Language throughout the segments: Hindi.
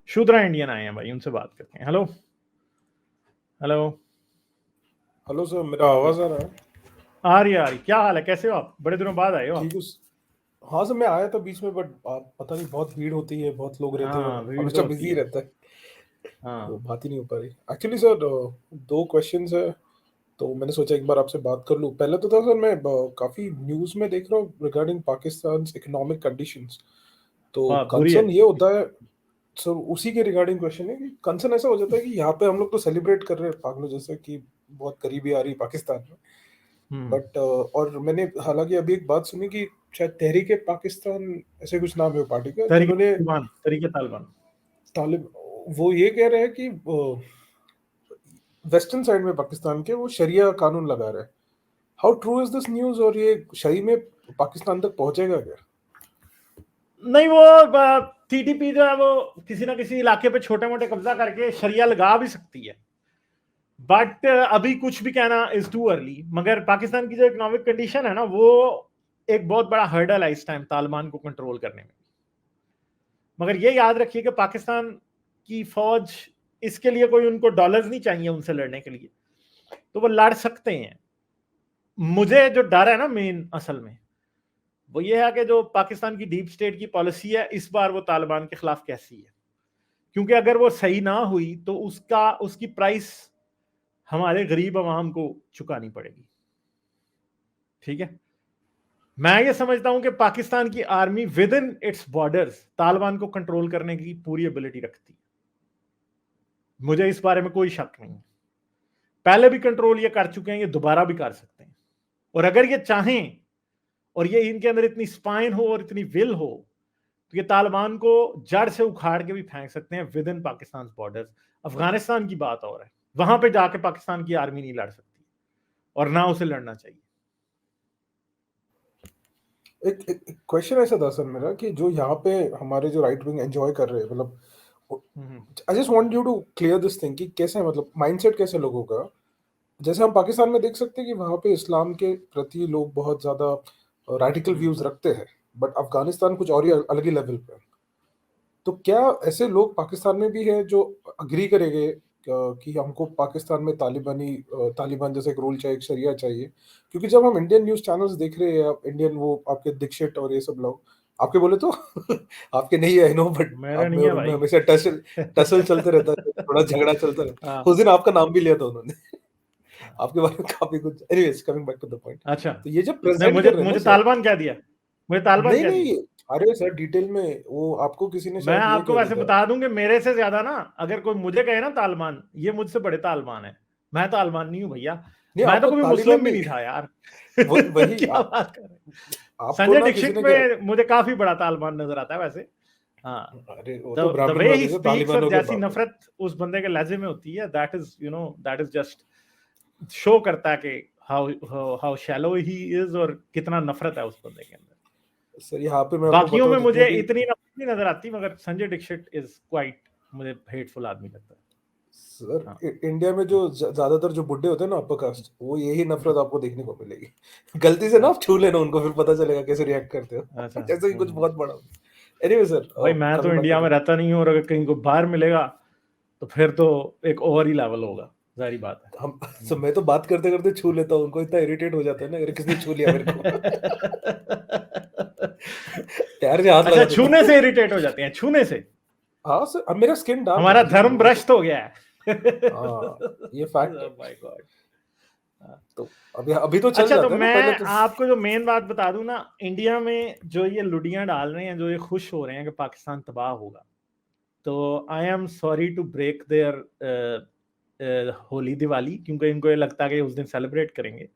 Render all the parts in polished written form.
शूद्रा इंडियन आए हैं भाई, उनसे बात करते हैं। Hello hello. हेलो सर, मेरा आवाज आ रहा है? आ रही, क्या हाल है, कैसे हो आप? बड़े दिनों बाद आए हो आप। ठीक है। हाँ सर, मैं आया था बीच में, बट पता नहीं, बहुत भीड़ होती है, बहुत लोग रहते हैं, हाँ, भीड़ तो हमेशा होती बिजी है। रहता है, तो हाँ बात ही नहीं हो पा रही। एक्चुअली सर, दो क्वेश्चंस है, तो मैंने सोचा एक बार आपसे बात कर लूँ। पहले तो था सर, मैं काफी न्यूज में देख रहा हूँ रिगार्डिंग पाकिस्तान इकोनॉमिक कंडीशंस। तो वाह, बुरी है। कंसर्न ये होता है सर, उसी के रिगार्डिंग क्वेश्चन है कि कंसर्न ऐसा हो जाता है कि यहाँ पे हम लोग तो सेलिब्रेट कर रहे हैं पागलों जैसे कि बहुत करीबी आ रही है पाकिस्तान में। हम्म। बट और मैंने हालांकि अभी एक बात सुनी कि शायद तहरीक पाकिस्तान ऐसे कुछ नाम है वो पार्टी का, जिन्होंने तरीके तालिबान। तालिब वो ये कह रहे हैं कि वेस्टर्न साइड में पाकिस्तान के वो शरिया कानून लगा रहे हैं। How true is this news, और ये सही में पाकिस्तान तक पहुंचेगा क्या? नहीं, वो टीटीपी जो है वो किसी ना किसी इलाके पे छोटे मोटे कब्जा करके शरिया लगा भी सकती है, बट अभी कुछ भी कहना इज टू अर्ली। मगर पाकिस्तान की जो इकोनॉमिक कंडीशन है ना, वो एक बहुत बड़ा हर्डल है इस टाइम तालिबान को कंट्रोल करने में। मगर ये याद रखिए कि पाकिस्तान की फौज, इसके लिए कोई उनको डॉलर्स नहीं चाहिए उनसे लड़ने के लिए, तो वो लड़ सकते हैं। मुझे जो डर है ना मेन असल में, वो ये है कि जो पाकिस्तान की डीप स्टेट की पॉलिसी है इस बार, वो तालिबान के खिलाफ कैसी है। क्योंकि अगर वो सही ना हुई तो उसकी प्राइस हमारे गरीब आवाम को चुकानी पड़ेगी। ठीक है। मैं ये समझता हूं कि पाकिस्तान की army with in its borders Taliban को कंट्रोल करने की पूरी एबिलिटी रखती है। मुझे इस बारे में कोई शक नहीं है। पहले भी कंट्रोल ये कर चुके हैं, ये दोबारा भी कर सकते हैं। और अगर ये चाहें और ये इनके अंदर इतनी स्पाइन हो और इतनी विल हो, तो ये तालिबान को जड़ से उखाड़ के भी फेंक सकते हैं with in Pakistan borders. Afghanistan की बात और है, वहां पे जाके पाकिस्तान की आर्मी नहीं लड़ सकती और ना उसे लड़ना चाहिए। एक क्वेश्चन ऐसा था सर मेरा कि जो यहाँ पे हमारे जो राइट विंग एंजॉय कर रहे हैं, मतलब हम्म। I just want you to clear this thing कि कैसे, मतलब माइंडसेट कैसे लोगों का। जैसे हम पाकिस्तान में देख सकते हैं कि वहाँ पे इस्लाम के प्रति लोग बहुत ज़्यादा रैडिकल व्यूज रखते हैं, बट अफगानिस्तान कुछ और ही अलग ही लेवल पे है। तो क्या ऐसे लोग पाकिस्तान में भी हैं जो अग्री करेंगे कि हमको पाकिस्तान में तालिबान जैसा एक रूल चाहिए, एक शरिया चाहिए? क्योंकि जब हम इंडियन न्यूज़ चैनल्स देख रहे हैं, इंडियन वो आपके दीक्षित और ये सब लोग, आपके बोले तो आपके नहीं है आई नो, बट मेरा आप नहीं में है और उनमें भाई। हमेशा टसल टसल चलते रहता है, थोड़ा झगड़ा चलता रहता है। हाँ। उस दिन आपका नाम भी लिया था उन्होंने आपके बारे में काफी कुछ। Anyways, coming back to the point. अच्छा। तो ये जब नहीं, प्रेजेंट मुझे कर रहे हैं ना मुझे सर, तालिबान क्या दिया, मुझे तालिबान नहीं क्या दिया। नहीं, अरे सर डिटेल में वो आपको किसी ने मैं शायद ये आपको कह दिया वैसे था। बता दूं कि मेरे से ज्यादा ना, अगर कोई मुझे कहे ना तालिबान, ये मुझसे बड़े तालिबान है। मैं तालिबान नहीं हूं भैया। नहीं, मैं तो आपको कभी तालिबान मुस्लिम भी नहीं नहीं था यार। वही क्या बात कर रहे हैं। आपको संजय ना किसी दीक्षित ने क्या। में मुझे काफी बड़ा तालिबान नजर आता है वैसे। हाँ। अरे वो तो द वे ही ब्राह्मणवादी थे, स्पीक्स और तालिबानों के जैसी बाप है। नफरत उस बंदे के लहजे में होती है, दैट इज जस्ट शो करता है कि how how shallow he is और कितना नफरत है उस बंदे के अंदर। सर यहाँ पे मैं आपको बाकियों में बताऊं, जितने मुझे भी इतनी नफरत नहीं नजर आती, मगर संजय दीक्षित इज क्वाइट, मुझे हेटफुल आदमी लगता है। सर हाँ। इंडिया में जो ज्यादातर जो बुड्ढे होते हैं ना अपर कास्ट, वो यही नफरत आपको देखने को मिलेगी। गलती से ना आप अच्छा छू लेना उनको, फिर पता चलेगा कैसे रिएक्ट करते अच्छा। हो जैसे कि कुछ बहुत बड़ा हो। एनीवे सर, भाई मैं तो कमिंग बैक टू इंडिया में द। रहता नहीं हूँ, और अगर कहीं को बाहर मिलेगा तो फिर तो एक और ही लेवल होगा, जारी बात है। हम सर, मैं तो बात करते करते छू लेता हूँ उनको, इतना इरिटेट हो जाता है ना अगर किसी ने छू लिया मेरे को प्यार से हाथ लगा अच्छा, देता छूने हूँ। से इरिटेट हो जाते हैं, छूने से। हाँ सर, अब मेरा स्किन डार्क है हमारा ना सर, धर्म वो तो। भ्रष्ट हो गया है। हाँ, ये फैक्ट है। My God. तो अभी अभी तो चल अच्छा, तो जाता है ना, पहले मैं तो। आपको जो मेन बात बता दूं ना, इंडिया में जो ये लुडियां डाल रहे हैं, जो ये खुश हो रहे हैं कि पाकिस्तान तबाह होगा, तो I am sorry to break their Holi Diwali, क्योंकि इनको ये लगता है कि उस दिन सेलिब्रेट करेंगे।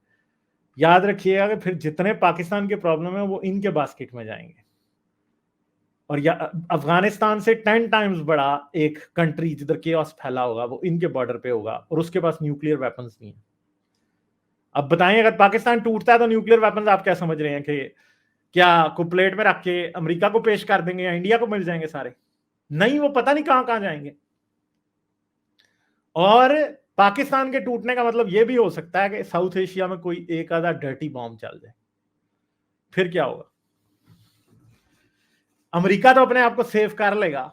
याद रखिएगा कि फिर जितने पाकिस्तान के प्रॉब्लम है वो इनके बास्केट में जाएंगे। और या अफगानिस्तान से 10 टाइम्स बड़ा एक कंट्री जिधर केओस फैला होगा, वो इनके बॉर्डर पे होगा, और उसके पास न्यूक्लियर वेपन्स नहीं है। अब बताएं, अगर पाकिस्तान टूटता है तो न्यूक्लियर वेपन्स आप क्या समझ रहे हैं कि क्या को प्लेट में रख के अमेरिका को पेश कर देंगे या इंडिया को मिल जाएंगे सारे? नहीं, वो पता नहीं कहां कहां जाएंगे। और पाकिस्तान के टूटने का मतलब यह भी हो सकता है कि साउथ एशिया में कोई एक आधा डर्टी बॉम्ब चल जाए, फिर क्या होगा? अमेरिका तो अपने आप को सेव कर लेगा,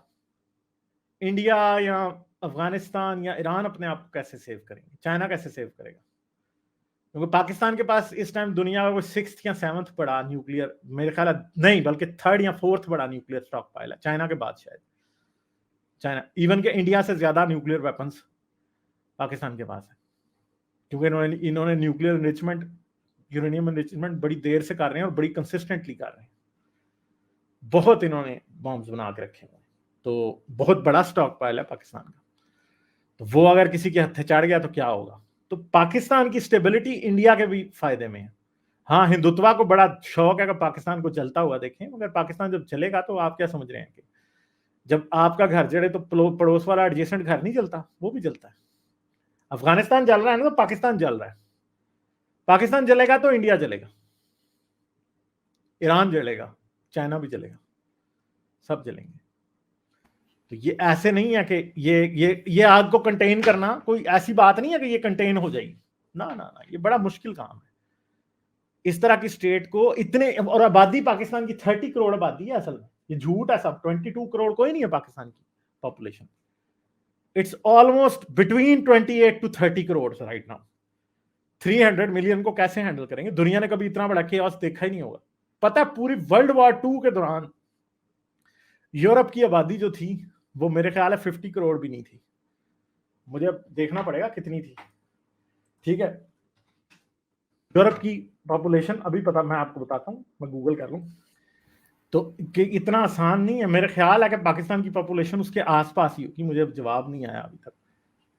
इंडिया या अफगानिस्तान या ईरान अपने आप को कैसे सेव करेंगे, चाइना कैसे सेव करेगा? क्योंकि पाकिस्तान के पास इस टाइम दुनिया का कोई 6th या 7th बड़ा न्यूक्लियर, मेरे ख्याल नहीं बल्कि 3rd या 4th बड़ा न्यूक्लियर स्टॉक पाइल है, चाइना के बाद शायद। चाइना इवन के इंडिया से ज्यादा न्यूक्लियर वेपन्स पाकिस्तान के पास है, क्योंकि इन्होंने न्यूक्लियर एनरिचमेंट, यूरेनियम एनरिचमेंट बड़ी देर से कर रहे हैं और बड़ी कंसिस्टेंटली कर रहे हैं। बहुत इन्होंने बॉम्ब्स बना के रखे हैं, तो बहुत बड़ा स्टॉक पाइल है पाकिस्तान का। तो वो अगर किसी के हत्थे चढ़ गया तो क्या होगा? तो पाकिस्तान की स्टेबिलिटी इंडिया के भी फायदे में है। हाँ, हिंदुत्वा को बड़ा शौक है कि पाकिस्तान को चलता हुआ देखें, मगर पाकिस्तान जब चलेगा तो आप क्या समझ रहे हैं कि जब आपका घर जड़े तो पड़ोस वाला एडजेसेंट घर नहीं चलता, वो भी चलता है। अफगानिस्तान जल रहा है ना, तो पाकिस्तान जल रहा है। पाकिस्तान जलेगा तो इंडिया जलेगा, ईरान जलेगा, चाइना भी जलेगा, सब जलेंगे। तो ये ऐसे नहीं है कि ये आग को कंटेन करना कोई ऐसी बात नहीं है कि ये कंटेन हो जाएगी, ना ना ना, ये बड़ा मुश्किल काम है। इस तरह की स्टेट को इतने, और आबादी पाकिस्तान की 30 करोड़ आबादी है असल में, ये झूठ है सब, 22 करोड़ कोई नहीं है पाकिस्तान की population. It's almost between 28 to 30 crore right now. 300 million को कैसे हैंडल करेंगे? दुनिया ने कभी इतना बड़ा केओस देखा ही नहीं होगा। पता है, पूरी वर्ल्ड वॉर 2 के दौरान यूरोप की आबादी जो थी वो मेरे ख्याल है 50 करोड़ भी नहीं थी, मुझे अब देखना पड़ेगा कितनी थी, ठीक है। यूरोप की पॉपुलेशन अभी पता, मैं आपको बताता हूँ, मैं गूगल कर लूँ तो, कि इतना आसान नहीं है। मेरे ख्याल है कि पाकिस्तान की पॉपुलेशन उसके आसपास ही होगी, मुझे जवाब नहीं आया अभी तक,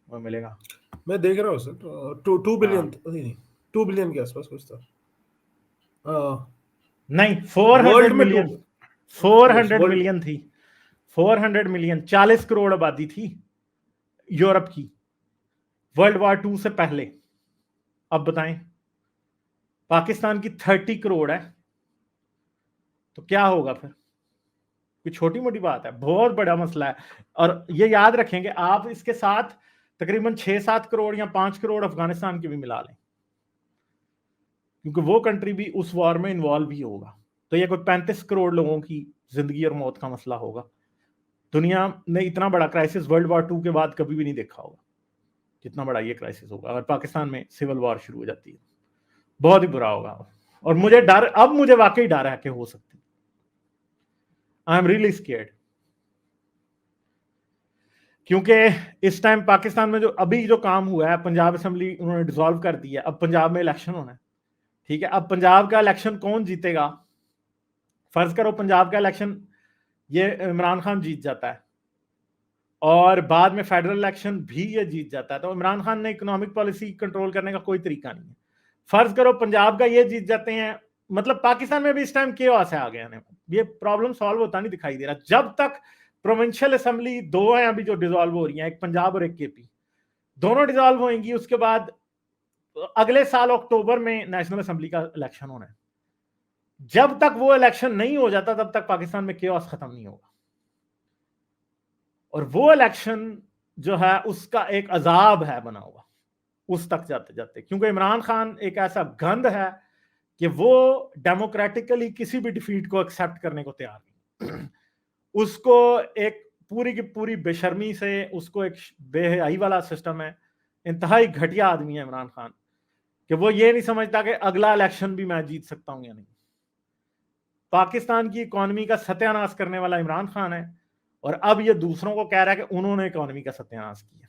वो मिलेगा। मैं देख रहा हूँ सर, 2 बिलियन नहीं, 2 बिलियन के आसपास कुछ था। नहीं, 400 वर्ल्ड में मिलियन, 2, 400 मिलियन थी, 400 मिलियन, 40 करोड़ आबादी थी यूरोप की वर्ल्ड वॉर 2 से पहले। अब बताएं, पाकिस्तान की 30 करोड़ है, तो क्या होगा फिर? कोई छोटी मोटी बात है, बहुत बड़ा मसला है। और ये याद रखेंगे आप, इसके साथ तकरीबन 6-7 करोड़ या 5 करोड़ अफगानिस्तान की भी मिला लें, क्योंकि वो कंट्री भी उस वॉर में इन्वॉल्व ही होगा। तो ये कोई 35 करोड़ लोगों की जिंदगी और मौत का मसला होगा। दुनिया ने इतना बड़ा क्राइसिस वर्ल्ड वॉर 2 के बाद कभी भी नहीं देखा होगा, जितना बड़ा ये क्राइसिस होगा अगर पाकिस्तान में सिविल वॉर शुरू हो जाती है। बहुत ही बुरा होगा। और मुझे डर, अब मुझे वाकई डर है कि हो सकती, आई एम रियली स्केयर्ड, क्योंकि इस टाइम पाकिस्तान में जो अभी जो काम हुआ है, पंजाब असेंबली उन्होंने डिसॉल्व कर दिया, अब पंजाब में इलेक्शन होना है, ठीक है। अब पंजाब का इलेक्शन कौन जीतेगा? फर्ज करो पंजाब का इलेक्शन ये इमरान खान जीत जाता है और बाद में फेडरल इलेक्शन भी ये जीत जाता है, तो इमरान खान ने इकोनॉमिक पॉलिसी कंट्रोल करने का कोई तरीका नहीं है। फर्ज करो पंजाब का ये जीत जाते हैं, मतलब पाकिस्तान में भी इस टाइम केओस है आ गया है, ये प्रॉब्लम सॉल्व होता नहीं दिखाई दे रहा। जब तक प्रोविंशियल असेंबली 2 हैं अभी जो डिसॉल्व हो रही हैं, एक पंजाब और एक केपी, दोनों डिसॉल्व होंगी, उसके बाद अगले साल अक्टूबर में नेशनल असेंबली का इलेक्शन होना है। जब तक वो इलेक्शन नहीं हो जाता तब तक पाकिस्तान में केओस खत्म नहीं होगा। और वो इलेक्शन जो है उसका एक अजाब है बना हुआ उस तक जाते जाते, क्योंकि इमरान खान एक ऐसा गंद है कि वो डेमोक्रेटिकली किसी भी डिफीट को एक्सेप्ट करने को तैयार नहीं। उसको एक पूरी की पूरी बेशर्मी से, उसको एक बेहयाई वाला सिस्टम है, इंतहाई घटिया आदमी है इमरान खान, कि वो ये नहीं समझता कि अगला इलेक्शन भी मैं जीत सकता हूं या नहीं। पाकिस्तान की इकोनॉमी का सत्यानाश करने वाला इमरान खान है, और अब ये दूसरों को कह रहा है कि उन्होंने इकोनॉमी का सत्यानाश किया।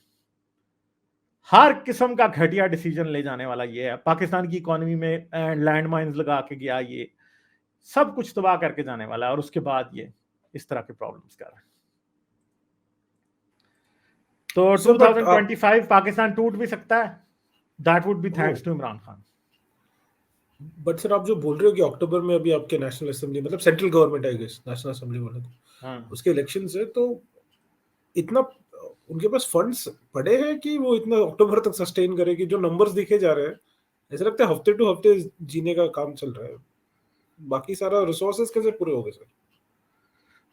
हर किस्म का घटिया डिसीजन ले जाने वाला ये है। पाकिस्तान की इकोनॉमी में लैंड माइन्स लगा के गया, ये सब कुछ तबाह करके जाने वाला है, और उसके बाद ये इस तरह के प्रॉब्लम्स कर रहा है। तो 2025 पाकिस्तान टूट भी सकता है, that would be thanks to Imran Khan. But sir आप जो बोल रहे हो कि अक्टूबर में अभी आपके नेशनल असेंबली, मतलब central government I guess, national assembly बोले तो उसके इलेक्शन है, तो इतना उनके पास फंड्स पड़े हैं कि वो इतना अक्टूबर तक सस्टेन करेगी? जो नंबर्स दिखे जा रहे हैं ऐसा लगता है हफ्ते टू हफ्ते जीने का काम चल रहा है, बाकी सारा रिसोर्सेज कैसे पूरे हो गए सर?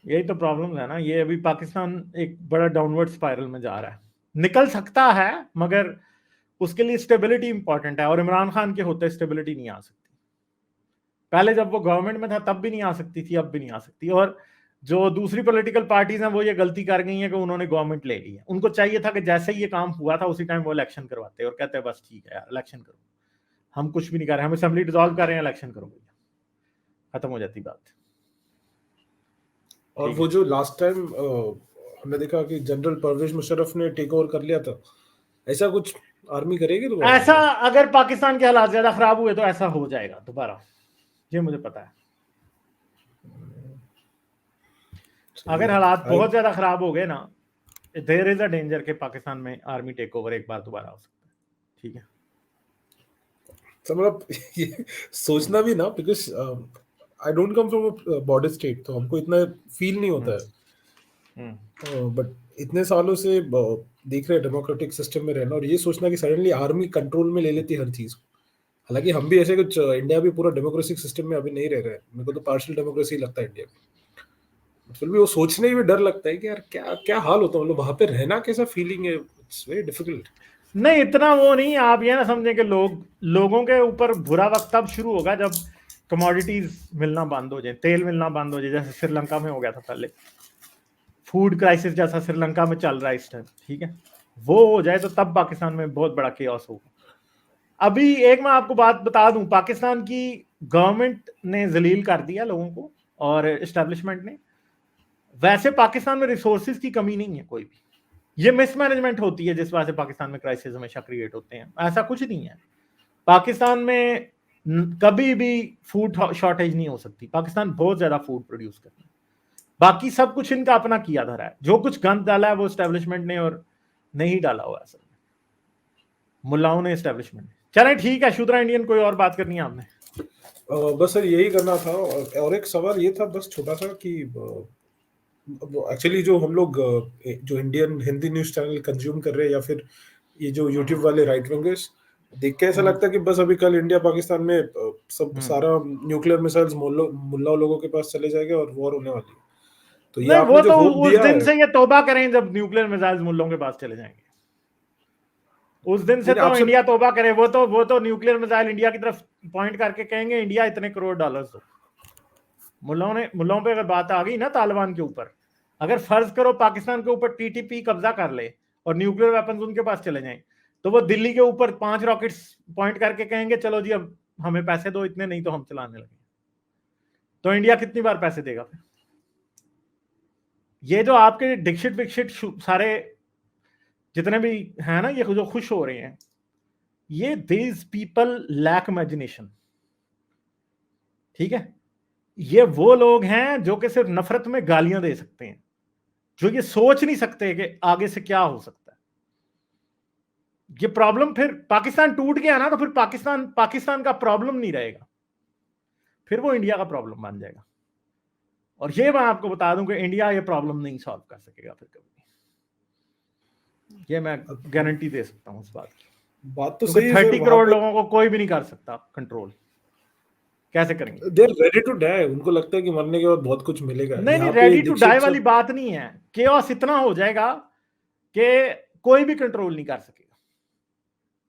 यही तो प्रॉब्लम है ना, ये अभी पाकिस्तान एक बड़ा डाउनवर्ड स्पाइरल में जा रहा है। निकल सकता है मगर उसके लिए स्टेबिलिटी इंपॉर्टेंट है, और इमरान खान के होते स्टेबिलिटी नहीं आ सकती। पहले जब वो गवर्नमेंट में था तब भी नहीं आ सकती थी, अब भी नहीं आ सकती। और जो दूसरी पॉलिटिकल पार्टीज हैं वो ये गलती कर गई है कि उन्होंने गवर्नमेंट ले ली है। उनको चाहिए था कि जैसे ही ये काम हुआ था उसी टाइम वो इलेक्शन करवाते और कहते हैं बस ठीक है यार इलेक्शन करो, हम कुछ भी नहीं कर रहे, हम असेंबली डिसॉल्व कर रहे हैं, इलेक्शन करो भैया, खत्म हो जाती बात। और वो जो लास्ट टाइम हमने देखा कि जनरल परवेज मुशर्रफ ने टेक ओवर कर लिया था, ऐसा कुछ आर्मी करेगी दोबारा? ऐसा अगर पाकिस्तान के हालात ज्यादा खराब हुए तो ऐसा हो जाएगा दोबारा, ये मुझे पता है। अगर हालात बहुत ज्यादा खराब हो गए ना, देयर इज अ डेंजर के पाकिस्तान में आर्मी टेक ओवर एक बार दोबारा हो सकता है। ठीक है, तो मतलब ये सोचना भी ना, because I don't come from border state, तो हमको इतना फील नहीं होता है, बट इतने सालों से देख रहे हैं डेमोक्रेटिक सिस्टम में रहना, और ये सोचना कि सडनली आर्मी कंट्रोल में ले लेती है हर चीज को। हालांकि हम भी ऐसे कुछ इंडिया भी पूरा डेमोक्रेटिक सिस्टम में अभी नहीं रह रहे हैं, मेरे को तो पार्शियल डेमोक्रेसी लगता है इंडिया में, फिर भी वो सोचने में डर लगता है कि यार क्या क्या हाल होता है, मतलब वहां पे रहना कैसा फीलिंग है, इट्स वेरी डिफिकल्ट। नहीं इतना वो नहीं, आप ये ना समझें कि लोगों के ऊपर बुरा वक्त तब शुरू होगा जब कमोडिटीज मिलना बंद हो जाए, तेल मिलना बंद हो जाए, जैसे श्रीलंका में हो गया था पहले, फूड क्राइसिस जैसा श्रीलंका में चल रहा है इस टाइम, ठीक है, वो हो जाए तो तब पाकिस्तान में बहुत बड़ा केओस होगा। अभी एक मैं आपको बात बता दूं, पाकिस्तान की गवर्नमेंट ने जलील कर दिया लोगों को और एस्टेब्लिशमेंट ने। वैसे पाकिस्तान में रिसोर्सेज की कमी नहीं है कोई भी, ये मिसमैनेजमेंट होती है जिस वजह से पाकिस्तान में क्राइसिस हमेशा क्रिएट होते हैं, ऐसा कुछ नहीं है। पाकिस्तान में कभी भी फूड शॉर्टेज नहीं हो सकती, पाकिस्तान बहुत ज्यादा फूड प्रोड्यूस करता है। बाकी सब कुछ इनका अपना किया धरा है, जो कुछ गंद डाला है वो एस्टेब्लिशमेंट ने और नहीं डाला हुआ असल में, मुल्लाओं ने, एस्टेब्लिशमेंट ने। चलें ठीक है, शुद्रा इंडियन कोई और बात करनी है आपने? बस सर यही करना था, और एक सवाल ये था बस छोटा सा कि एक्चुअली जो हम लोग जो Indian Hindi news channel consume कर रहे हैं, या फिर ये जो यूट्यूब वाले राइट विंगर्स, देख के ऐसा लगता है कि बस अभी कल इंडिया पाकिस्तान में सब सारा न्यूक्लियर मिसाइल्स मुल्ला लोगों के पास चले जाएंगे और वॉर होने वाली है। तो ये नहीं आपने वो जो तो होप उस दिया दिन है, से ये तौबा करें जब न्यूक्लियर मिसाइल्स मुल्लों के पास चले जाएंगे, उस दिन से तो आपसे इंडिया तौबा करे। वो तो न्यूक्लियर मिसाइल इंडिया की तरफ पॉइंट करके कहेंगे इंडिया इतने करोड़ डॉलर्स दो। मुल्लों पे अगर बात आ गई ना तालिबान के ऊपर, अगर फर्ज करो पाकिस्तान के ऊपर टीटीपी कब्जा कर ले और न्यूक्लियर वेपन्स उनके पास चले जाएं, तो वो दिल्ली के ऊपर 5 रॉकेट्स पॉइंट करके कहेंगे चलो जी अब हमें पैसे दो इतने, नहीं तो हम चलाने लगे। तो इंडिया कितनी बार पैसे देगा फिर? ये जो आपके डिक्शिट विक्शिट सारे जितने भी हैं ना, ये जो खुश हो रहे हैं, ये दीज पीपल लैक इमेजिनेशन। ठीक है, ये वो लोग हैं जो कि सिर्फ नफरत में गालियां दे सकते हैं, जो ये सोच नहीं सकते कि आगे से क्या हो सकता है। ये प्रॉब्लम फिर पाकिस्तान टूट गया ना, तो फिर पाकिस्तान का प्रॉब्लम नहीं रहेगा, फिर वो इंडिया का प्रॉब्लम बन जाएगा। और ये मैं आपको बता दूं कि इंडिया ये प्रॉब्लम नहीं सॉल्व कर सकेगा फिर कभी, ये मैं गारंटी दे सकता हूं इस बात की। बात तो क्योंकि सही है सर, 30 वहां करोड़ पे लोगों को कोई भी नहीं कर सकता कंट्रोल, कैसे करेंगे? They are ready to die, उनको लगता है कि मरने के बाद बहुत कुछ मिलेगा। नहीं नहीं, यहाँ पे रेडी टू डाई दीक्षित वाली सर, बात नहीं है, केओस इतना हो जाएगा कि कोई भी कंट्रोल नहीं कर सकेगा।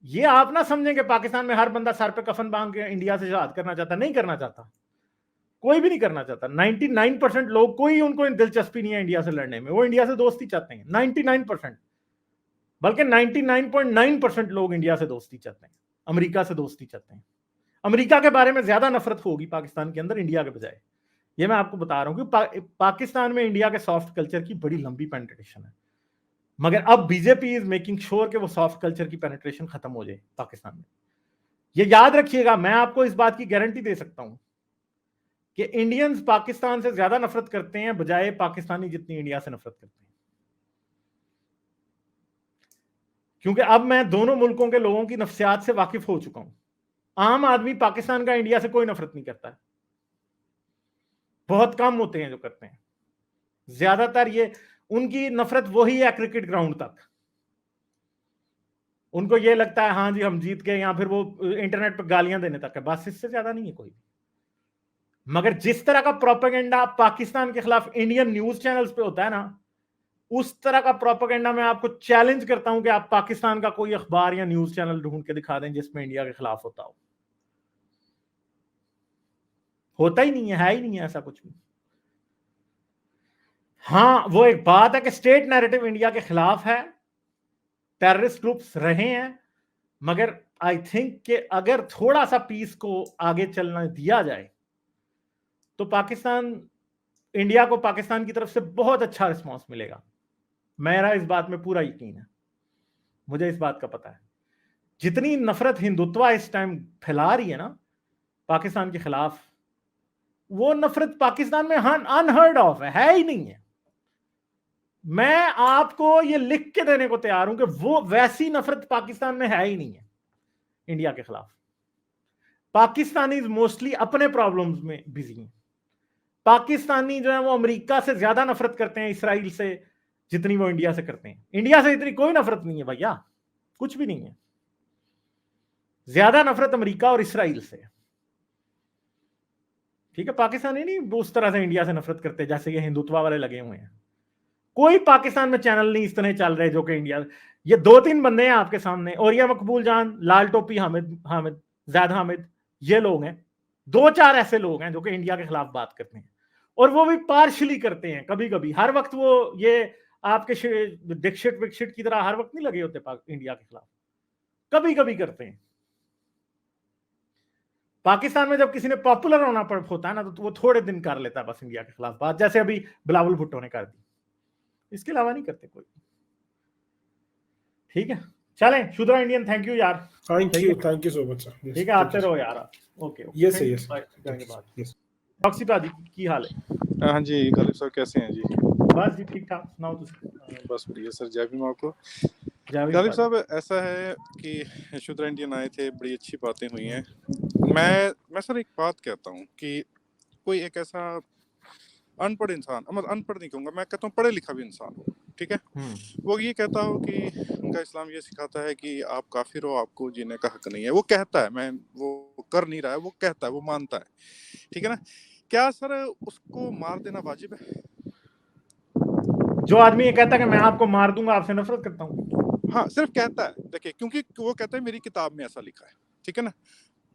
ये आप ना समझें कि पाकिस्तान में हर बंदा सर पे कफन बांध के इंडिया से जहाद करना चाहता, नहीं करना चाहता, कोई भी नहीं करना चाहता। 99% लोग, कोई उनको दिलचस्पी नहीं है इंडिया से लड़ने में, वो इंडिया से दोस्ती चाहते हैं 99%, बल्कि 99.9% लोग इंडिया से दोस्ती चाहते हैं, अमेरिका से दोस्ती चाहते हैं। अमेरिका के बारे में ज्यादा नफरत होगी पाकिस्तान के अंदर इंडिया के बजाय, ये मैं आपको बता रहा हूं कि पाकिस्तान में इंडिया के सॉफ्ट कल्चर की बड़ी लंबी पेनिट्रेशन है, मगर अब बीजेपी इज मेकिंग श्योर कि वो सॉफ्ट कल्चर की पेनिट्रेशन खत्म हो जाए पाकिस्तान में। ये याद रखिएगा, मैं आपको इस बात की गारंटी दे सकता हूं कि इंडियंस पाकिस्तान से ज्यादा नफरत करते हैं बजाय पाकिस्तानी जितनी इंडिया से नफरत करते हैं। क्योंकि अब मैं दोनों मुल्कों के लोगों की नफ्सियात से वाकिफ हो चुका हूं। आम आदमी पाकिस्तान का इंडिया से कोई नफरत नहीं करता है, बहुत कम होते हैं जो करते हैं। ज्यादातर ये उनकी नफरत वही है क्रिकेट ग्राउंड तक, उनको ये लगता है हाँ जी हम जीत गए, या फिर वो इंटरनेट पर गालियां देने तक है, बस इससे ज्यादा नहीं है कोई। मगर जिस तरह का प्रोपेगेंडा पाकिस्तान के खिलाफ इंडियन न्यूज चैनल्स पे होता है ना, उस तरह का प्रोपेगेंडा मैं आपको चैलेंज करता हूं कि आप पाकिस्तान का कोई अखबार या न्यूज चैनल ढूंढ के दिखा दें जिसमें इंडिया के खिलाफ होता हो। होता ही नहीं है ही नहीं है ऐसा कुछ भी। हाँ, वो एक बात है कि स्टेट नैरेटिव इंडिया के खिलाफ है, टेररिस्ट ग्रुप्स रहे हैं, मगर आई थिंक कि अगर थोड़ा सा पीस को आगे चलना दिया जाए तो पाकिस्तान, इंडिया को पाकिस्तान की तरफ से बहुत अच्छा रिस्पांस मिलेगा। मेरा इस बात में पूरा यकीन है, मुझे इस बात का पता है। जितनी नफरत हिंदुत्व इस टाइम फैला रही है ना पाकिस्तान के खिलाफ, वो नफरत पाकिस्तान में अनहर्ड ऑफ है ही नहीं है। मैं आपको ये लिख के देने को तैयार हूं कि वो वैसी नफरत पाकिस्तान में है ही नहीं है इंडिया के खिलाफ। पाकिस्तानी मोस्टली अपने प्रॉब्लम्स में बिजी हैं। पाकिस्तानी जो है वो अमेरिका से ज्यादा नफरत करते हैं इसराइल से जितनी वो इंडिया से करते हैं। इंडिया से इतनी कोई नफरत नहीं है भैया, कुछ भी नहीं है। ज्यादा नफरत अमेरिका और इसराइल से। ठीक है, पाकिस्तानी नहीं उस तरह से इंडिया से नफरत करते जैसे ये हिंदुत्व वाले लगे हुए हैं। कोई पाकिस्तान में चैनल नहीं इस तरह चल रहे जो कि इंडिया। ये 2-3 बंदे हैं आपके सामने, औरिया मकबूल जान, लाल टोपी हामिद जैद हामिद, ये लोग हैं। 2-4 ऐसे लोग हैं जो कि इंडिया के खिलाफ बात करते हैं, और वो भी पार्शली करते हैं कभी कभी। हर वक्त वो ये आपके दीक्षित विक्षित की तरह हर वक्त नहीं लगे होते इंडिया के खिलाफ, कभी कभी करते हैं। पाकिस्तान में जब किसी ने पॉपुलर होता है ना तो वो थोड़े दिन कर लेता है बस इंडिया के खिलाफ बात, जैसे अभी बिलावल भुट्टो ने कर दी। इसके अलावा नहीं करते कोई। ठीक है, चलें शुद्रा इंडियन, थैंक यू यार। Thank you so much sir. ठीक है, आते रहो यार। ओके ओके, यस यस करेंगे बात। डॉक्सी भाजी की हाल है? हाँ जी गालिब साहब कैसे हैं जी? बस जी ठीक ठाक, सुनाओ तुम। बस बढ़िया सर, जय भीम आपको। जावेद गालिब भाजी। साहब ऐसा है कि शुद्रा इंडियन आए थे, बड़ी अच्छी बातें हुई हैं। मैं सर एक बात कहता हूँ कि कोई एक ऐसा अनपढ़ इंसान, मतलब अनपढ़ नहीं कहूँगा, मैं कहता हूँ पढ़े लिखा भी इंसान हो, ठीक है, वो ये कहता हो कि उनका इस्लाम ये सिखाता है कि आप काफिर हो, आपको जीने का हक नहीं है। वो कहता है, मैं वो कर नहीं रहा है, वो कहता है, वो मानता है, ठीक है ना। क्या सर उसको मार देना वाजिब है? जो आदमी ये कहता है कि मैं आपको मार दूंगा, आपसे नफरत करता हूँ, हाँ सिर्फ कहता है, देखिए, क्योंकि वो कहता है मेरी किताब में ऐसा लिखा है, ठीक है ना।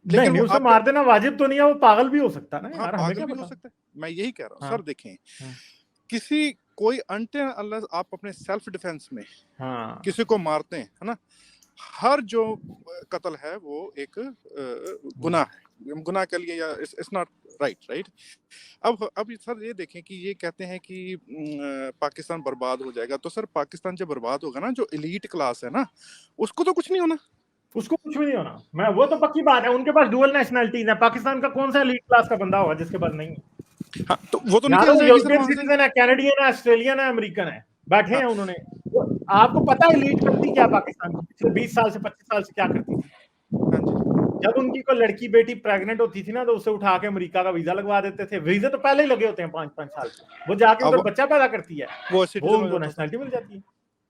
लेकिन नहीं, उसे मार देना वाजिब तो नहीं है, वो पागल भी हो सकता है ना हाँ, यार, हमें पागल क्या भी पता। हो सकता है, मैं यही कह रहा हूँ। हाँ, सर देखें, हाँ, किसी कोई अनटिल आप अपने सेल्फ डिफेंस में हाँ, किसी को मारते हैं, है ना, हर जो कत्ल है वो एक गुनाह है, गुनाह के लिए, या इट्स नॉट राइट। अब सर ये देखें कि ये कहते हैं कि पाकिस्तान बर्बाद हो जाएगा, तो सर पाकिस्तान जब बर्बाद होगा ना, जो एलीट क्लास है ना, उसको तो कुछ नहीं होना, उसको कुछ भी नहीं होना। मैं वो तो पक्की बात है, उनके पास डुअल नेशनलिटीज है। पाकिस्तान का कौन सा एलीट क्लास का बंदा होगा जिसके पास नहीं है? हाँ, तो वो तो यहाँ निकल तो जाएगी सर यूरोपियन वहां से। सिटीजन है, कैनेडियन है, ऑस्ट्रेलियन है, अमेरिकन है, बैठे हाँ, हैं उन्होंने। आपको पता है एलीट करती क्या पाकिस्तान की पिछले 20 साल से 25 साल से क्या करती थी? हाँ जी, जब उनकी कोई लड़की बेटी प्रेग्नेंट होती थी ना, तो उसे उठा के अमेरिका का वीजा लगवा देते थे। वीजे तो पहले ही लगे होते हैं 5-5 साल के। वो जाके उधर अब बच्चा पैदा करती है, वो वो सिटीजन हो उनको जाता नेशनलिटी मिल जाती है,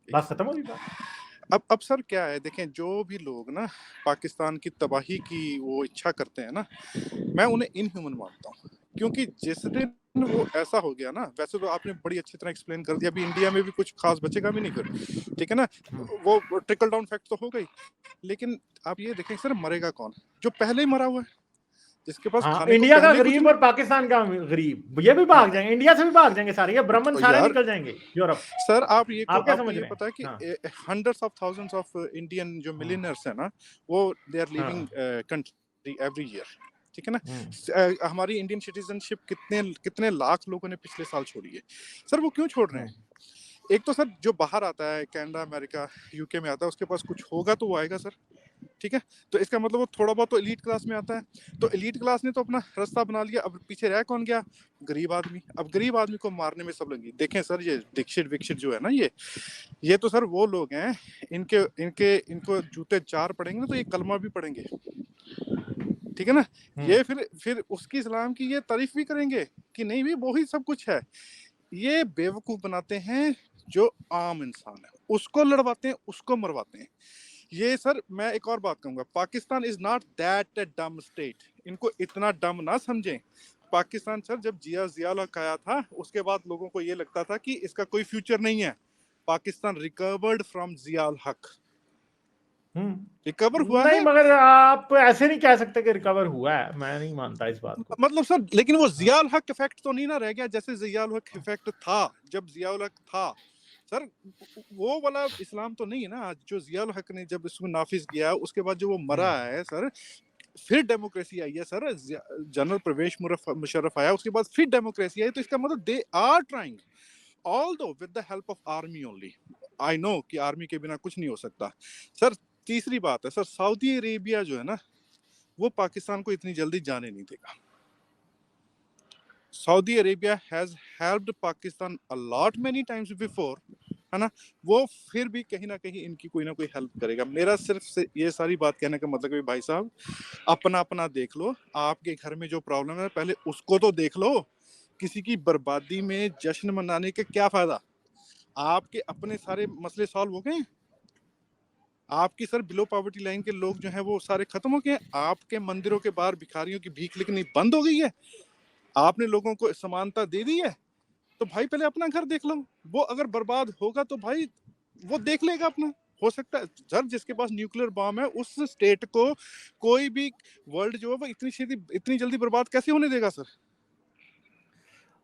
बस खत्म हो गई बात। अब सर क्या है, देखें, जो भी लोग ना पाकिस्तान की तबाही की वो इच्छा करते हैं ना, मैं उन्हें इनह्यूमन मानता हूँ, क्योंकि जिस दिन वो ऐसा हो गया ना, वैसे तो आपने बड़ी अच्छी तरह एक्सप्लेन कर दिया, अभी इंडिया में भी कुछ खास बचेगा भी नहीं फिर, ठीक है ना, वो ट्रिकल डाउन फैक्ट तो हो गई। लेकिन आप ये देखें सर, मरेगा कौन? जो पहले ही मरा हुआ है, जिसके पास हाँ, खाने इंडिया को का पहले कुछ गरीब नहीं। और पाकिस्तान का गरीब, ये भी भाग जाएंगे, इंडिया से भी भाग जाएंगे सारे, ये ब्राह्मण सारे यार निकल जाएंगे यूरोप। सर, आप ये आप क्या आपको समझ ये रहे पता है हैं? हाँ, कि hundreds of thousands of Indian जो मिलियनर्स है ना, वो they are living country every year, ठीक है ना। हमारी इंडियन सिटीजनशिप कितने कितने लाख लोगों ने पिछले साल छोड़ी है सर। वो क्यों छोड़ रहे हैं? एक तो सर जो बाहर आता है, कनाडा, अमेरिका, यूके में आता है, उसके पास कुछ होगा तो वो आएगा सर, ठीक है। तो इसका मतलब वो थोड़ा बहुत तो एलीट क्लास में आता है, तो एलीट क्लास ने तो अपना रास्ता बना लिया। अब पीछे रह कौन गया? गरीब आदमी। अब गरीब आदमी को मारने में सब लगी। देखें सर, ये दीक्षित विक्षित जो है ना, ये तो सर वो लोग हैं, इनको जूते 4 पड़ेंगे ना तो ये कलमा भी पढ़ेंगे, ठीक है ना। ये फिर उसकी इस्लाम की ये तारीफ भी करेंगे कि नहीं भी वो ही सब कुछ है। ये बेवकूफ बनाते हैं जो आम इंसान है, उसको लड़वाते हैं, उसको मरवाते हैं। ये सर, मैं एक और बात कहूंगा, Pakistan is not that dumb state. इनको इतना डम ना समझें। पाकिस्तान सर जब जिया आया था, उसके बाद लोगों को ये लगता था कि इसका कोई फ्यूचर नहीं है। पाकिस्तान रिकवर्ड फ्रॉम जिया हक, रिकवर हुआ नहीं, है। मगर आप ऐसे नहीं कह सकते कि रिकवर हुआ है, मैं नहीं मानता इस बात को। मतलब सर, लेकिन वो जियाउल हक इफेक्ट तो नहीं ना रह गया, जैसे जियाउल हक इफेक्ट था जब जियाउल हक था सर, वो वाला इस्लाम तो नहीं है ना जो जियाउल हक ने जब इसको नाफिज किया, उसके बाद जो वो मरा है सर, फिर डेमोक्रेसी आई है सर, जनरल परवेज मुशर्रफ आया, उसके बाद फिर डेमोक्रेसी आई, तो इसका मतलब they are trying, although with the help of army only. I know कि आर्मी के बिना कुछ नहीं हो सकता सर। तीसरी बात है सर, सऊदी अरेबिया जो है ना, वो पाकिस्तान को इतनी जल्दी जाने नहीं देगा। Saudi Arabia has helped Pakistan a lot many times before, है ना, वो फिर भी कहीं ना कहीं इनकी कोई ना कोई हेल्प करेगा। मेरा सिर्फ से ये सारी बात कहने का मतलब है भाई साहब, अपना अपना देख लो, आपके घर में जो प्रॉब्लम है पहले उसको तो देख लो। किसी की बर्बादी में जश्न मनाने के क्या फायदा? आपके अपने सारे मसले सॉल्व हो गए? आपकी सर बिलो पॉवर्टी लाइन के लोग जो हैं वो सारे खत्म हो गए? आपके मंदिरों के बाहर भिखारियों की भीख लिखनी बंद हो गई है? आपने लोगों को समानता दे दी है? तो भाई पहले अपना घर देख लो। वो अगर बर्बाद होगा तो भाई वो देख लेगा अपना। हो सकता है सर जिसके पास न्यूक्लियर बॉम्ब है उस स्टेट को कोई भी वर्ल्ड जो है वो इतनी जल्दी बर्बाद कैसे होने देगा सर?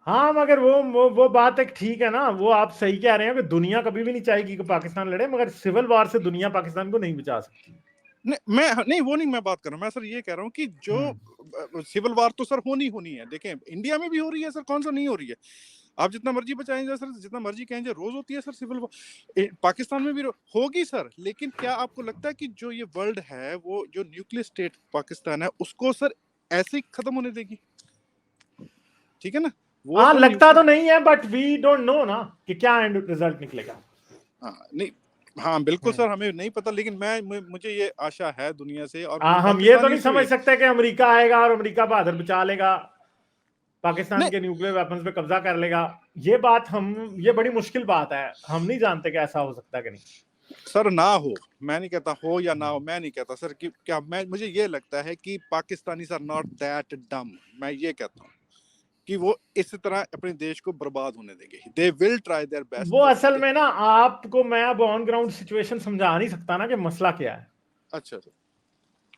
हाँ, मगर वो बात एक ठीक है ना, वो आप सही कह रहे हैं कि दुनिया कभी भी नहीं चाहेगी कि पाकिस्तान लड़े, मगर सिविल वार से दुनिया पाकिस्तान को नहीं बचा सकती। नहीं मैं बात कर रहा हूँ, मैं सर ये कह रहा हूँ कि जो सिविल वार तो सर होनी है। देखें इंडिया में भी हो रही है सर, कौन सा नहीं हो रही है? आप जितना मर्जी बचाएंगे सर, जितना मर्जी कहेंगे, रोज होती है सर सिविल वार। पाकिस्तान में भी होगी सर, लेकिन क्या आपको लगता है कि जो ये वर्ल्ड है वो जो न्यूक्लियर स्टेट पाकिस्तान है उसको सर ऐसे ही खत्म होने देगी? ठीक है ना, वो हाँ, तो लगता तो नहीं है, बट वी डोंट नो ना कि क्या एंड रिजल्ट निकलेगा। नहीं, हाँ बिल्कुल सर, हमें नहीं पता, लेकिन मुझे ये आशा है दुनिया से, और हम ये तो नहीं समझ सकते कि अमेरिका आएगा और अमेरिका बहादुर बचा लेगा, पाकिस्तान के न्यूक्लियर वेपन्स पे कब्जा कर लेगा। ये बड़ी मुश्किल बात है, हम नहीं जानते कि ऐसा हो सकता कि नहीं। सर ना हो, मैं नहीं कहता हो या ना हो, मैं नहीं कहता सर कि क्या, मुझे ये लगता है कि Pakistanis are not that dumb. मैं ये कहता हूँ कि वो इस तरह अपने देश को बर्बाद होने देंगे। They will try their best. वो असल में ना, आपको मैं अब ऑन ग्राउंड सिचुएशन समझा नहीं सकता ना कि मसला क्या है। अच्छा सर,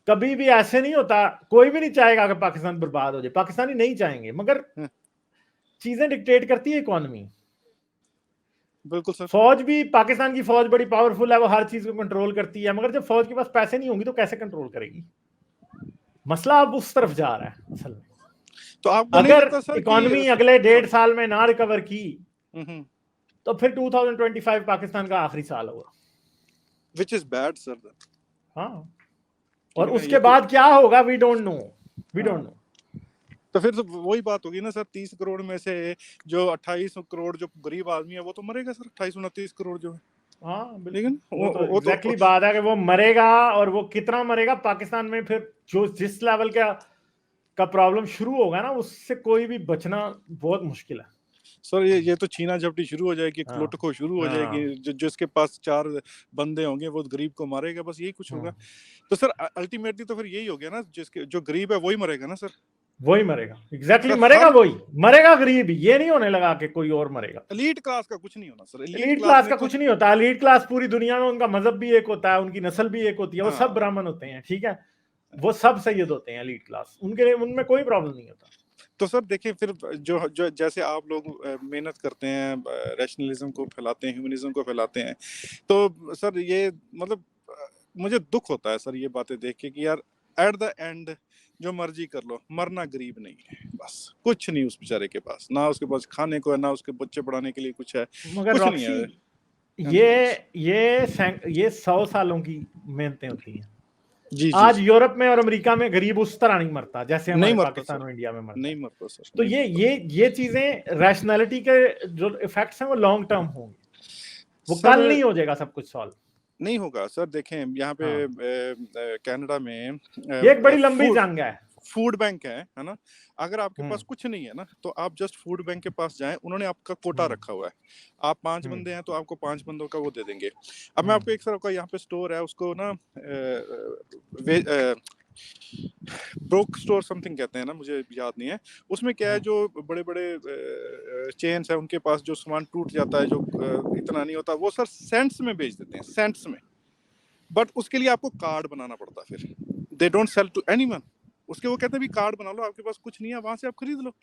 कभी भी ऐसे नहीं होता, कोई भी नहीं चाहेगा कि पाकिस्तान बर्बाद हो जाए, पाकिस्तानी नहीं चाहेंगे, मगर चीजें डिक्टेट करती है इकोनॉमी। बिल्कुल सर। फौज भी, पाकिस्तान की फौज बड़ी पावरफुल है, वो हर चीज को कंट्रोल करती है, मगर जब फौज के पास पैसे नहीं होंगे तो कैसे कंट्रोल करेगी? मसला अब उस तरफ जा रहा है असल में। तो आपको नहीं अगर लगता सर इकोनॉमी अगले 1.5 साल में ना रिकवर की तो फिर 2025 पाकिस्तान का आखिरी साल होगा, विच इज बैड सर। हाँ, और उसके बाद क्या होगा वी डोंट नो। तो फिर तो वही बात होगी ना सर, 30 करोड़ में से जो 28 करोड़ जो गरीब आदमी है वो तो मरेगा सर, 28-29 करोड़ जो है। हाँ, लेकिन वो तो एग्जैक्टली बात है कि वो मरेगा, और वो कितना मरेगा पाकिस्तान में, फिर जो जिस लेवल का प्रॉब्लम शुरू होगा ना, उससे कोई भी बचना बहुत मुश्किल है सर। ये तो छीना झपटी शुरू हो जाएगी, हाँ, लुट खो शुरू हो जाएगी। जिसके पास 4 बंदे होंगे वो गरीब को मारेगा, बस यही कुछ होगा। तो सर अल्टीमेटली तो फिर यही हो गया ना, जिसके जो गरीब है वही मरेगा ना सर। वही मरेगा, एग्जैक्टली मरेगा, वही मरेगा गरीब। ये नहीं होने लगा कि कोई और मरेगा। एलीट क्लास का कुछ नहीं होना सर, एलीट क्लास का कुछ नहीं होता। एलीट क्लास पूरी दुनिया में, उनका मजहब भी एक होता है, उनकी नस्ल भी एक होती है, वो सब ब्राह्मण होते हैं, ठीक है, वो सब सैयद होते हैं एलीट क्लास, उनमें कोई प्रॉब्लम नहीं होता। तो सर देखिए, फिर जो जैसे आप लोग मेहनत करते हैं, रैशनलिज्म को फैलाते हैं, ह्यूमनिज्म को फैलाते हैं, तो सर ये मतलब मुझे दुख होता है सर ये बातें देख के कि यार एट द एंड जो मर्जी कर लो, मरना गरीब नहीं है, बस कुछ नहीं उस बेचारे के पास, ना उसके पास खाने को है, ना उसके बच्चे पढ़ाने के लिए कुछ है, मगर कुछ नहीं है। ये 100 सालों की मेहनतें होती हैं। जी आज यूरोप में और अमेरिका में गरीब उस तरह नहीं मरता जैसे हमारे पाकिस्तान और इंडिया में मरता नहीं मरता सर। तो ये चीजें, रैशनैलिटी के जो इफेक्ट्स हैं वो लॉन्ग टर्म होंगे, वो कल नहीं हो जाएगा सब कुछ सॉल्व, नहीं होगा सर। देखें यहाँ पे कनाडा में ये एक बड़ी लंबी जंग है। फूड बैंक है ना, अगर आपके पास कुछ नहीं है ना तो आप जस्ट फूड बैंक के पास जाएं, उन्होंने आपका कोटा रखा हुआ है, आप 5 बंदे हैं तो आपको 5 बंदों का वो दे देंगे। अब मैं आपको एक सर का यहाँ पे स्टोर है, उसको ना ब्रोक स्टोर समथिंग कहते हैं ना, मुझे याद नहीं है। उसमें क्या है, जो बड़े बड़े चेन्स है उनके पास जो सामान टूट जाता है, जो इतना नहीं होता, वो सर सेंट्स में बेच देते हैं, सेंट्स में। बट उसके लिए आपको कार्ड बनाना पड़ता है, फिर they don't sell to anyone, उसके वो कहते हैं भी कार्ड बना लो, आपके पास कुछ नहीं है वहां से आप खरीद लो।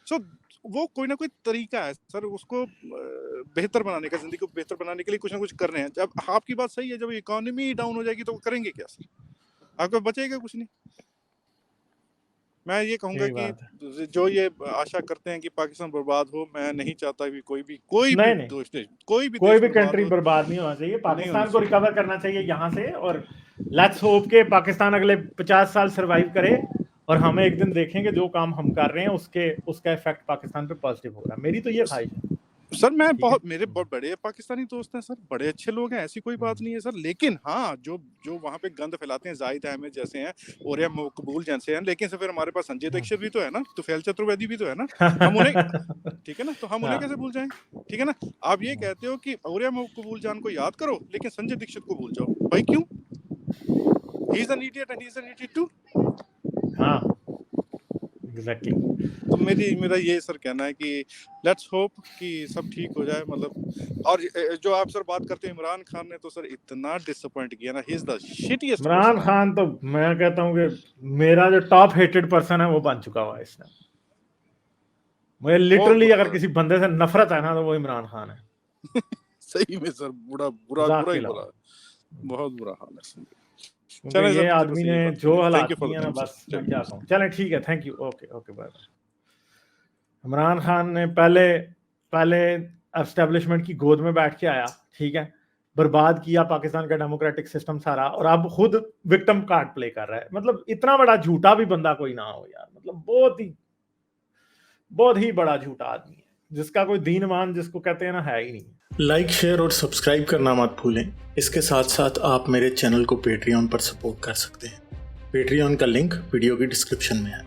सो वो कोई ना कोई तरीका है सर उसको बेहतर बनाने का, जिंदगी को बेहतर बनाने के लिए कुछ ना कुछ कर रहे हैं। जब आपकी बात सही है, जब इकोनॉमी डाउन हो जाएगी तो करेंगे क्या सर, आपको बचेगा कुछ नहीं। मैं ये कहूंगा कि जो ये आशा करते हैं कि पाकिस्तान बर्बाद हो, मैं नहीं चाहता कि कोई भी कंट्री बर्बाद नहीं होना चाहिए। पाकिस्तान को रिकवर करना चाहिए यहाँ से, और लेट्स होप के पाकिस्तान अगले 50 साल सरवाइव करे और हमें एक दिन देखेंगे जो काम हम कर रहे हैं उसका इफेक्ट पाकिस्तान पे पॉजिटिव होगा। मेरी तो ये ख्वाहिश है सर। मेरे बहुत बड़े पाकिस्तानी दोस्त हैं सर, बड़े अच्छे लोग हैं, ऐसी कोई बात नहीं है सर। लेकिन हाँ, जो वहाँ पे गंद फैलाते हैं, जाहिद अहमद जैसे हैं, ओरिया मकबूल जैसे हैं, लेकिन फिर हमारे पास संजय दीक्षित भी तो है ना, तुफैल चतुर्वेदी भी तो है ना, हम उन्हें ठीक है ना, तो हम उन्हें कैसे भूल जाएंगे? ठीक है ना, आप ये कहते हो कि ओरिया मकबूल जान को याद करो लेकिन संजय दीक्षित को भूल जाओ, भाई क्यों? He is an idiot and he is an idiot too. हाँ एग्जैक्टली। तो मेरा ये सर कहना है कि लेट्स होप कि सब ठीक हो जाए, मतलब। और जो आप सर बात करते हैं इमरान खान ने तो सर इतना डिसअपॉइंट किया ना, he is the shittiest. Imran Khan तो मैं कहता हूँ कि मेरा जो टॉप हेटेड पर्सन है वो बन चुका हुआ है इसने। मुझे लिटरली अगर किसी बंदे से नफरत है ना तो वो इमरान खान है। सही में सर, बुरा ही बोला, बहुत बुरा हाल है। चले ये आदमी ने जो हालात किए ना, बस मैं क्या कहूँ। चलें ठीक है, thank you, okay bye. Imran Khan ने पहले एस्टेब्लिशमेंट की गोद में बैठ के आया, ठीक है, बर्बाद किया पाकिस्तान का डेमोक्रेटिक सिस्टम सारा, और अब खुद विक्टिम कार्ड प्ले कर रहा है। मतलब इतना बड़ा झूठा भी बंदा कोई ना हो यार, मतलब बहुत ही बड़ा झूठा आदमी है, जिसका कोई दीन मान जिसको कहते हैं ना है ही नहीं। लाइक, शेयर और सब्सक्राइब करना मत भूलें। इसके साथ साथ आप मेरे चैनल को पेट्रियन पर सपोर्ट कर सकते हैं। पेट्रियन का लिंक वीडियो की डिस्क्रिप्शन में है।